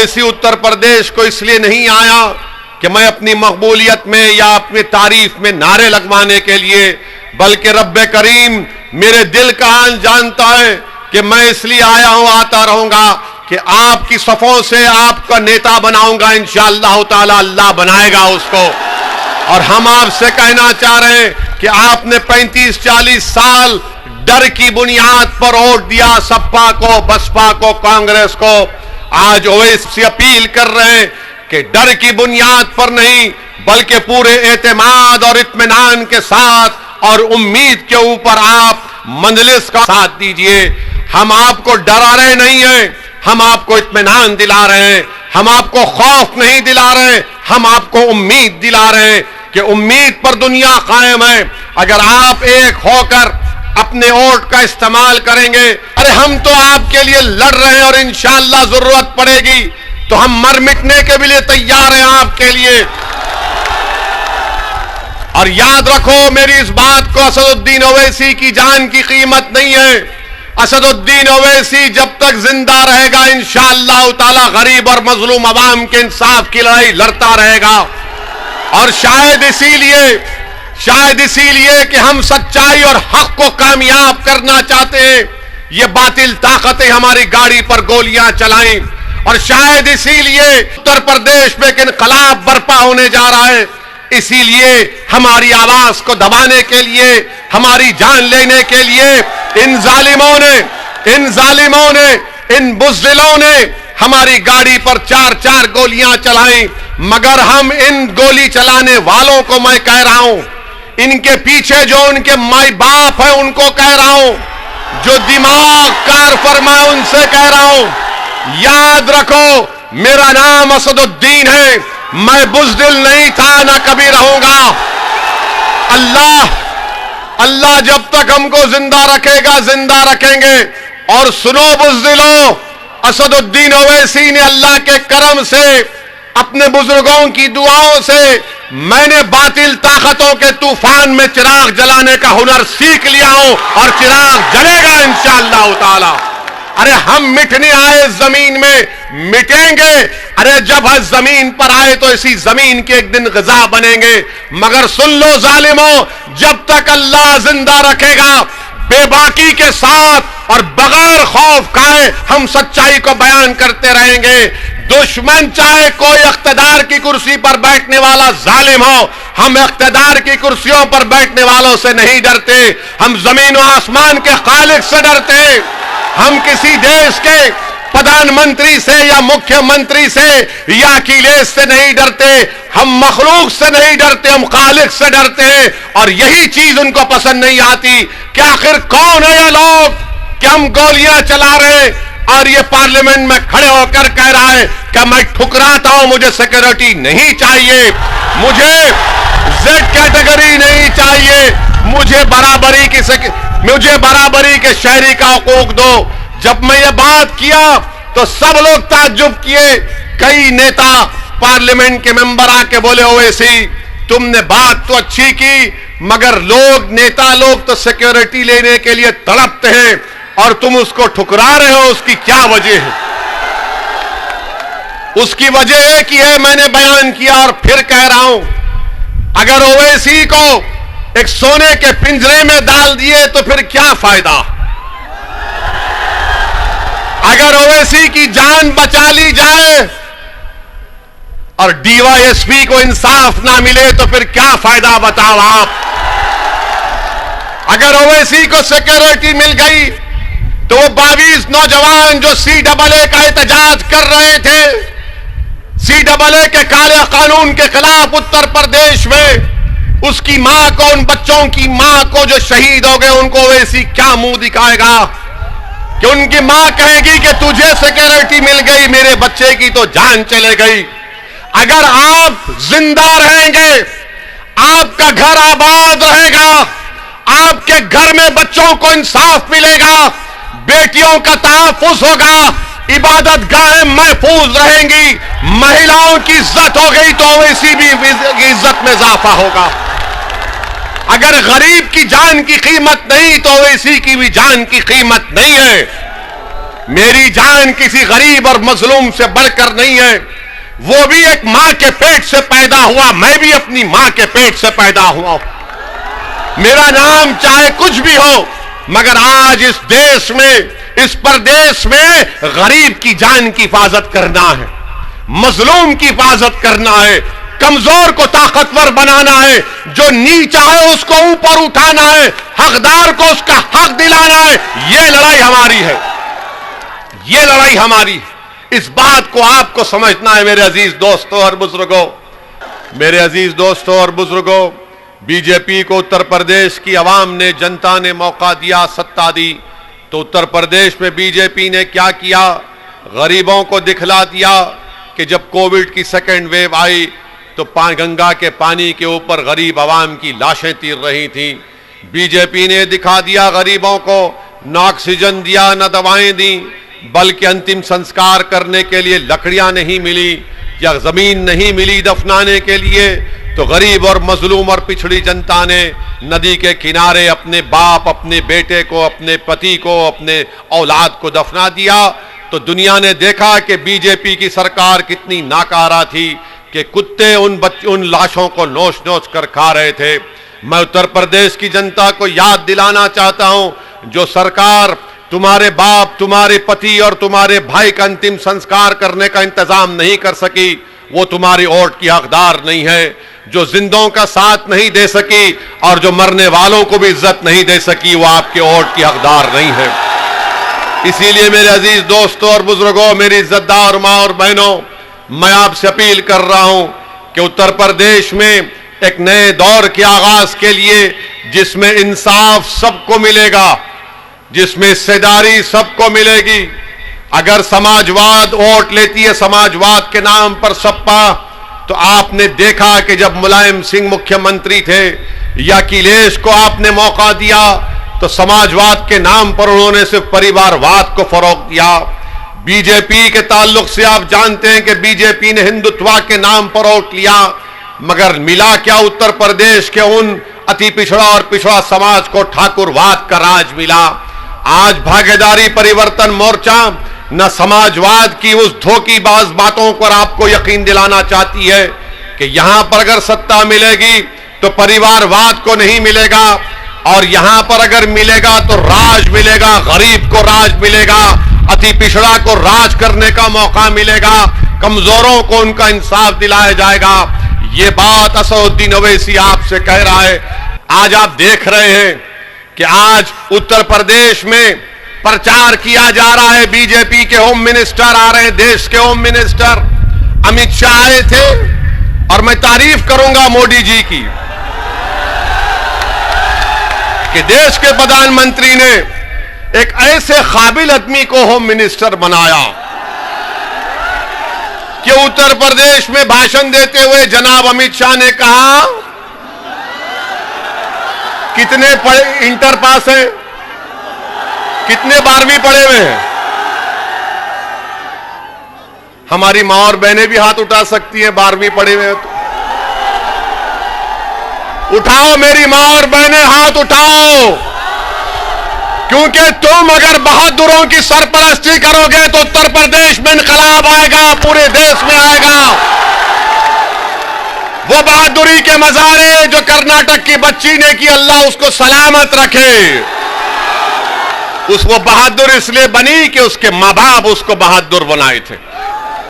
ओवैसी उत्तर प्रदेश को इसलिए नहीं आया कि मैं अपनी मकबूलियत में या अपनी तारीफ में नारे लगवाने के लिए, बल्कि रब्बे करीम मेरे दिल का हाल जानता है कि मैं इसलिए आया हूं, आता रहूंगा कि आपकी सफों से आपका नेता बनाऊंगा। इंशाअल्लाह ताला अल्लाह बनाएगा उसको। और हम आपसे कहना चाह रहे हैं कि आपने 35-40 साल डर की बुनियाद पर वोट दिया सपा को, बसपा को, कांग्रेस को। आज ओवैसी अपील कर रहे हैं कि डर की बुनियाद पर नहीं, बल्कि पूरे एतमाद और इत्मीनान के साथ और उम्मीद के ऊपर आप मंजलिस का साथ दीजिए। हम आपको डरा रहे नहीं हैं, हम आपको इत्मीनान दिला रहे हैं, हम आपको खौफ नहीं दिला रहे, हम आपको उम्मीद दिला रहे हैं कि उम्मीद पर दुनिया कायम है। अगर आप एक होकर अपने वोट का इस्तेमाल करेंगे, अरे हम तो आपके लिए लड़ रहे हैं और इंशाअल्लाह जरूरत पड़ेगी तो हम मर मिटने के भी लिए तैयार हैं आपके लिए। और याद रखो मेरी इस बात को, असदुद्दीन ओवैसी की जान की कीमत नहीं है। असदुद्दीन ओवैसी जब तक जिंदा रहेगा इंशाअल्लाह ताला गरीब और मजलूम अवाम के इंसाफ की लड़ाई लड़ता रहेगा। और शायद इसीलिए कि हम सच्चाई और हक को कामयाब करना चाहते हैं, ये बातिल ताकतें हमारी गाड़ी पर गोलियां चलाएं। और शायद इसीलिए उत्तर प्रदेश में इनकलाब बर्पा होने जा रहा है। इसीलिए हमारी आवाज को दबाने के लिए, हमारी जान लेने के लिए इन जालिमों ने, इन बुज़दिलों ने हमारी गाड़ी पर 4-4 गोलियां चलाई। मगर हम इन गोली चलाने वालों को मैं कह रहा हूं, इनके पीछे जो उनके माई बाप है उनको कह रहा हूं, जो दिमाग कार फरमाए उनसे कह रहा हूं, याद रखो मेरा नाम असदुद्दीन है, मैं बुज़दिल नहीं था, ना कभी रहूंगा। अल्लाह जब तक हमको जिंदा रखेगा, जिंदा रखेंगे। और सुनो बुज़दिलों, असदुद्दीन ओवैसी ने अल्लाह के करम से, अपने बुजुर्गों की दुआओं से, मैंने बातिल ताकतों के तूफान में चिराग जलाने का हुनर सीख लिया हूं और चिराग जलेगा इंशाअल्लाह ताला। अरे हम मिटने आए जमीन में, मिटेंगे। अरे जब हम जमीन पर आए तो इसी जमीन के एक दिन ग़िज़ा बनेंगे। मगर सुन लो जालिमों, जब तक अल्लाह जिंदा रखेगा, बेबाकी के साथ और बगैर खौफ खाए हम सच्चाई को बयान करते रहेंगे। दुश्मन चाहे कोई इख्तिदार की कुर्सी पर बैठने वाला जालिम हो, हम इख्तिदार की कुर्सियों पर बैठने वालों से नहीं डरते, हम जमीन और आसमान के खालिक से डरते। हम किसी देश के प्रधानमंत्री से या मुख्यमंत्री से या अखिलेश से नहीं डरते, हम मखलूक से नहीं डरते, हम खालिक से डरते हैं। और यही चीज उनको पसंद नहीं आती कि आखिर कौन है ये लोग कि हम गोलियां चला रहे और ये पार्लियामेंट में खड़े होकर कह रहा है कि मैं ठुकराता हूं, मुझे सिक्योरिटी नहीं चाहिए, मुझे जेड कैटेगरी नहीं चाहिए, मुझे बराबरी के शहरी का हकूक दो। जब मैं ये बात किया तो सब लोग ताज्जुब किए। कई नेता पार्लियामेंट के मेंबर आके बोले, ओवैसी तुमने बात तो अच्छी की, मगर नेता लोग तो सिक्योरिटी लेने के लिए तड़पते हैं और तुम उसको ठुकरा रहे हो, उसकी क्या वजह है? उसकी वजह एक ही है, मैंने बयान किया और फिर कह रहा हूं, अगर ओवैसी को एक सोने के पिंजरे में डाल दिए तो फिर क्या फायदा? अगर ओवैसी की जान बचा ली जाए और डीवाईएसपी को इंसाफ ना मिले तो फिर क्या फायदा बताओ आप? अगर ओवैसी को सिक्योरिटी मिल गई तो वो 22 नौजवान जो CAA का एहतजाज कर रहे थे, CAA के काले कानून के खिलाफ उत्तर प्रदेश में, उसकी मां को, उन बच्चों की मां को जो शहीद हो गए, उनको ओवैसी क्या मुंह दिखाएगा कि उनकी मां कहेगी कि तुझे सिक्योरिटी मिल गई, मेरे बच्चे की तो जान चले गई। अगर आप जिंदा रहेंगे, आपका घर आबाद रहेगा, आपके घर में बच्चों को इंसाफ मिलेगा, बेटियों का तहफ्फुज़ होगा, इबादत गाहें महफूज रहेंगी, महिलाओं की इज्जत हो गई तो ओवैसी भी इज्जत में इजाफा होगा। अगर गरीब की जान की कीमत नहीं तो ओवैसी की भी जान की कीमत नहीं है। मेरी जान किसी गरीब और मजलूम से बढ़कर नहीं है। वो भी एक मां के पेट से पैदा हुआ, मैं भी अपनी मां के पेट से पैदा हुआ। मेरा नाम चाहे कुछ भी हो, मगर आज इस देश में, इस प्रदेश में गरीब की जान की हिफाजत करना है, मजलूम की हिफाजत करना है, कमजोर को ताकतवर बनाना है, जो नीचा है उसको ऊपर उठाना है, हकदार को उसका हक दिलाना है। यह लड़ाई हमारी है, यह लड़ाई हमारी है। इस बात को आपको समझना है मेरे अजीज दोस्तों और बुजुर्गों। मेरे अजीज दोस्तों और बुजुर्गों, बीजेपी को उत्तर प्रदेश की आवाम ने, जनता ने मौका दिया, सत्ता दी, तो उत्तर प्रदेश में बीजेपी ने क्या किया? गरीबों को दिखला दिया कि जब कोविड की सेकेंड वेव आई तो गंगा के पानी के ऊपर गरीब आवाम की लाशें तीर रही थी। बीजेपी ने दिखा दिया गरीबों को, न ऑक्सीजन दिया, न दवाएं दी, बल्कि अंतिम संस्कार करने के लिए लकड़ियां नहीं मिली या जमीन नहीं मिली दफनाने के लिए, तो गरीब और मजलूम और पिछड़ी जनता ने नदी के किनारे अपने बाप, अपने बेटे को, अपने पति को, अपने औलाद को दफना दिया। तो दुनिया ने देखा कि बीजेपी की सरकार कितनी नाकारा थी कि कुत्ते उन लाशों को नोच नोच कर खा रहे थे। मैं उत्तर प्रदेश की जनता को याद दिलाना चाहता हूं, जो सरकार तुम्हारे बाप, तुम्हारे पति और तुम्हारे भाई का अंतिम संस्कार करने का इंतजाम नहीं कर सकी, वो तुम्हारी वोट की हकदार नहीं है। जो जिंदों का साथ नहीं दे सकी और जो मरने वालों को भी इज्जत नहीं दे सकी, वो आपके वोट की हकदार नहीं है। इसीलिए मेरे अजीज दोस्तों और बुजुर्गों, मेरी इज्जतदार माँ और बहनों, मैं आपसे अपील कर रहा हूं कि उत्तर प्रदेश में एक नए दौर के आगाज के लिए, जिसमें इंसाफ सबको मिलेगा, जिसमें हिस्सेदारी सबको मिलेगी। अगर समाजवाद वोट लेती है, समाजवाद के नाम पर सपा, तो आपने देखा कि जब मुलायम सिंह मुख्यमंत्री थे या अखिलेश को आपने मौका दिया, तो समाजवाद के नाम पर उन्होंने सिर्फ परिवारवाद को फरोग दिया। बीजेपी के ताल्लुक से आप जानते हैं कि बीजेपी ने हिंदुत्व के नाम पर वोट लिया, मगर मिला क्या? उत्तर प्रदेश के उन अति पिछड़ा और पिछड़ा समाज को ठाकुरवाद का राज मिला। आज भागीदारी परिवर्तन मोर्चा न समाजवाद की उस धोखेबाज बातों पर आपको यकीन दिलाना चाहती है कि यहां पर अगर सत्ता मिलेगी तो परिवारवाद को नहीं मिलेगा, और यहां पर अगर मिलेगा तो राज मिलेगा, गरीब को राज मिलेगा, अति पिछड़ा को राज करने का मौका मिलेगा, कमजोरों को उनका इंसाफ दिलाया जाएगा। ये बात असदुद्दीन ओवैसी आपसे कह रहा है। आज आप देख रहे हैं कि आज उत्तर प्रदेश में प्रचार किया जा रहा है, बीजेपी के होम मिनिस्टर आ रहे हैं, देश के होम मिनिस्टर अमित शाह आए थे, और मैं तारीफ करूंगा मोदी जी की कि देश के प्रधानमंत्री ने एक ऐसे काबिल आदमी को होम मिनिस्टर बनाया कि उत्तर प्रदेश में भाषण देते हुए जनाब अमित शाह ने कहा, कितने इंटर पास है, कितने 12वीं पढ़े हुए हैं? हमारी मां और बहनें भी हाथ उठा सकती हैं, 12वीं पढ़े हुए हैं तो उठाओ, मेरी मां और बहनें हाथ उठाओ, क्योंकि तुम अगर बहादुरों की सरपरस्ती करोगे तो उत्तर प्रदेश में इनकलाब आएगा, पूरे देश में आएगा। वो बहादुरी के मजारे जो कर्नाटक की बच्ची ने की, अल्लाह उसको सलामत रखे। वो बहादुर इसलिए बनी कि उसके मां बाप उसको बहादुर बनाए थे।